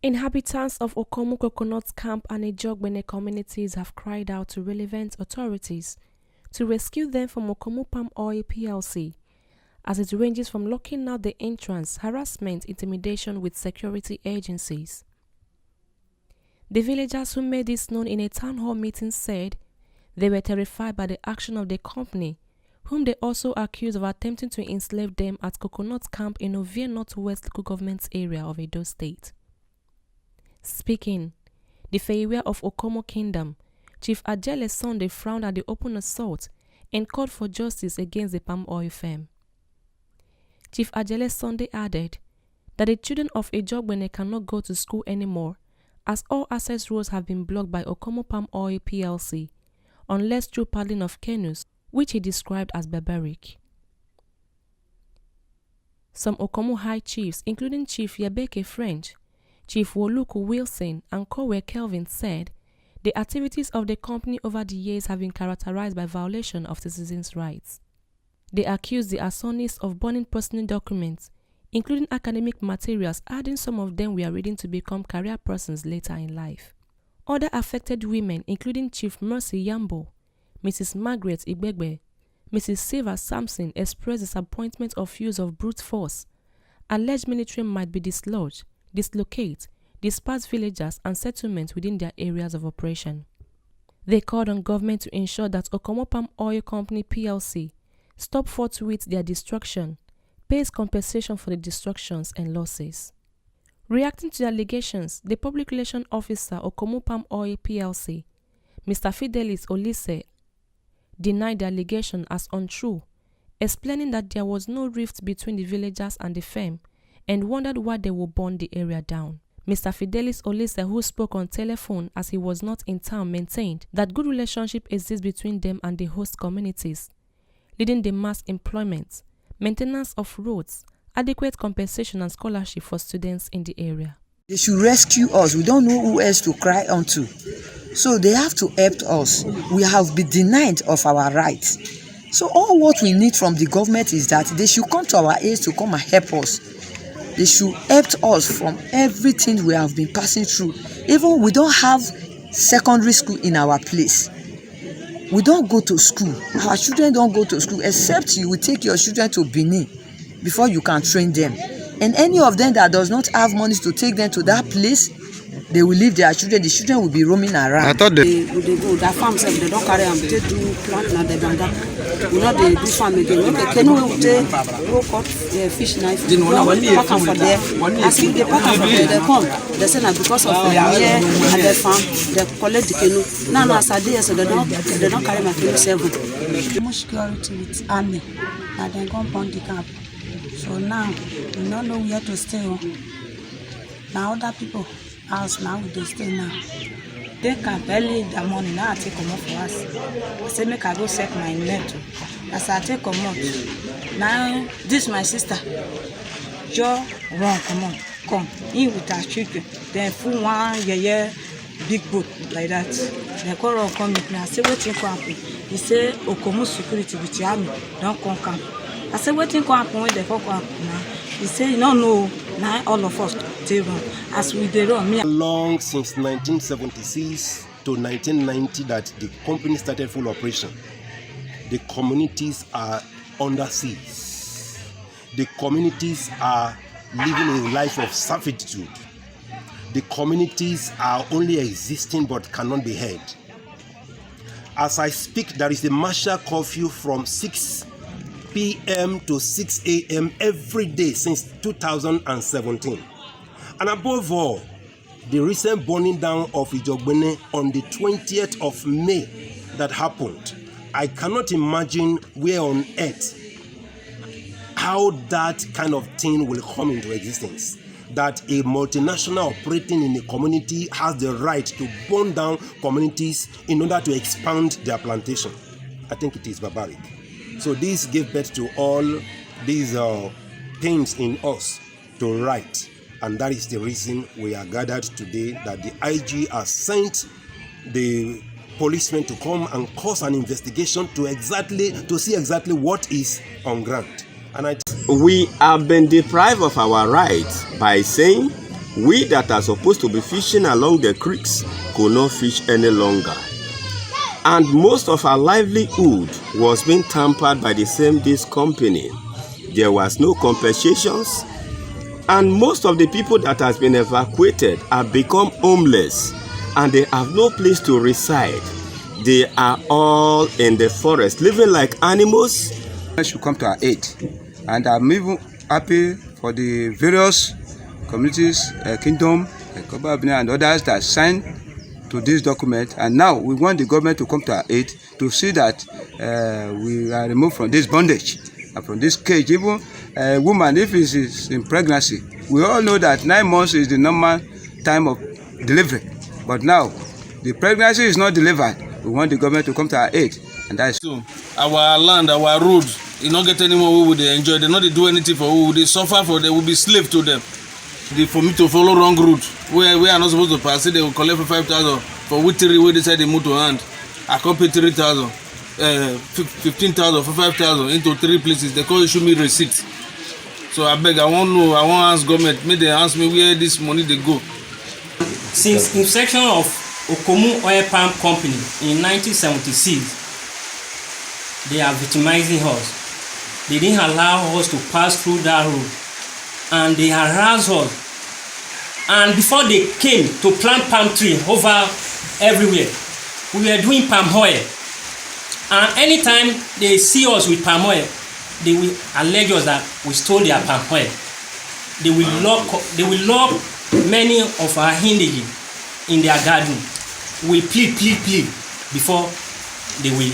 Inhabitants of Okomu Coconut Camp and Ijaw-Igbene communities have cried out to relevant authorities to rescue them from Okomu Palm Oil PLC, as it ranges from locking out the entrance, harassment, intimidation with security agencies. The villagers who made this known in a town hall meeting said they were terrified by the action of the company, whom they also accused of attempting to enslave them at Coconut Camp in Ovie Northwest Local Government Area of Edo State. Speaking, the Feiwe of Okomo Kingdom, Chief Ajele Sunday frowned at the open assault and called for justice against the palm oil firm. Chief Ajele Sunday added that the children of Ijaw-Igbene cannot go to school anymore, as all access roads have been blocked by Okomu Palm Oil PLC, unless through paddling of canoes, which he described as barbaric. Some Okomu high chiefs, including Chief Yabeke French, Chief Woluku Wilson, and Kowe Kelvin said the activities of the company over the years have been characterized by violation of citizens' rights. They accused the Arsonis of burning personal documents, including academic materials, adding some of them were ready to become career persons later in life. Other affected women, including Chief Mercy Yambo, Mrs. Margaret Igbegbe, Mrs. Silva Sampson, expressed disappointment of use of brute force. Alleged military might be dislodged, dislocate, disperse villagers and settlements within their areas of operation. They called on government to ensure that Okomu Palm Oil Company PLC stop forthwith their destruction, pays compensation for the destructions and losses. Reacting to the allegations, the Public Relations Officer Okomu Palm Oil PLC, Mr. Fidelis Olise, denied the allegation as untrue, explaining that there was no rift between the villagers and the firm and wondered why they would burn the area down. Mr. Fidelis Olise, who spoke on telephone as he was not in town, maintained that good relationship exists between them and the host communities, leading the mass employment, maintenance of roads, adequate compensation and scholarship for students in the area. They should rescue us. We don't know who else to cry unto. So they have to help us. We have been denied of our rights. So all what we need from the government is that they should come to our aid to come and help us. They should help us from everything we have been passing through. Even we don't have secondary school in our place. We don't go to school. Our children don't go to school, except you will take your children to Benin before you can train them. And any of them that does not have money to take them to that place, they will leave their children. The children will be roaming around. I thought they go that farm self, they don't carry them. They do plant and they banga. You know they do farm again. They can go cut fish knife. They pack them for there. As if they pack them for there, they come. They say that because of here at the farm, they collect the canoe. Now as a day, so they don't carry my canoe seven. Much security with army, and then come on the camp. So now we don't know where to stay. Now other people house now they stay now. They can early in the morning. Now I take them off for us. I say make I go check my net. As I take them out. Now this my sister. Joe run come in with her children. Then full one big boat like that. They call her come with me. I say waiting for happen. He say Okomu security with the army don't come camp. I say waiting for happen when they come now. He say no. Now all of us they run. As we they run, me long since 1976 to 1990 that the company started full operation. The communities are under siege. The communities are living a life of servitude. The communities are only existing but cannot be heard. As I speak, there is a martial curfew from 6 p.m. to 6 a.m. every day since 2017. And above all, the recent burning down of Ijaw-Igbene on the 20th of May that happened, I cannot imagine where on earth how that kind of thing will come into existence. That a multinational operating in a community has the right to burn down communities in order to expand their plantation. I think it is barbaric. So this gave birth to all these things in us to write. And that is the reason we are gathered today, that the IG has sent the policemen to come and cause an investigation to see exactly what is on ground. And we have been deprived of our rights by saying We that are supposed to be fishing along the creeks could not fish any longer. And most of our livelihood was being tampered by the same this company. There was no compensations, and most of the people that has been evacuated have become homeless, and they have no place to reside. They are all in the forest, living like animals. I should come to our aid, and I'm even happy for the various communities, kingdom, Ijaw-Igbene and others that signed to this document. And now we want the government to come to our aid to see that we are removed from this bondage and from this cage. Even a woman, if she is in pregnancy, we all know that 9 months is the normal time of delivery. But now the pregnancy is not delivered. We want the government to come to our aid, and that is so our land, our road, you not get any more we would enjoy. They not do anything for we they suffer for. They will be slave to them. For me to follow wrong route where we are not supposed to pass, they will collect for 5,000 for which three where they say they move to hand. I copy 3,000, 15,000 for 5,000 into 3 places. They call issue me receipts. So I beg, I want know, I want ask government. May they ask me where this money they go. Since inception of Okomu Oil Palm Company in 1976, they are victimizing us. They didn't allow us to pass through that road, and they harassed us. And before they came to plant palm tree over everywhere, we were doing palm oil. And anytime they see us with palm oil, they will allege us that we stole their palm oil. They will lock many of our indigenous in their garden. We plead before they will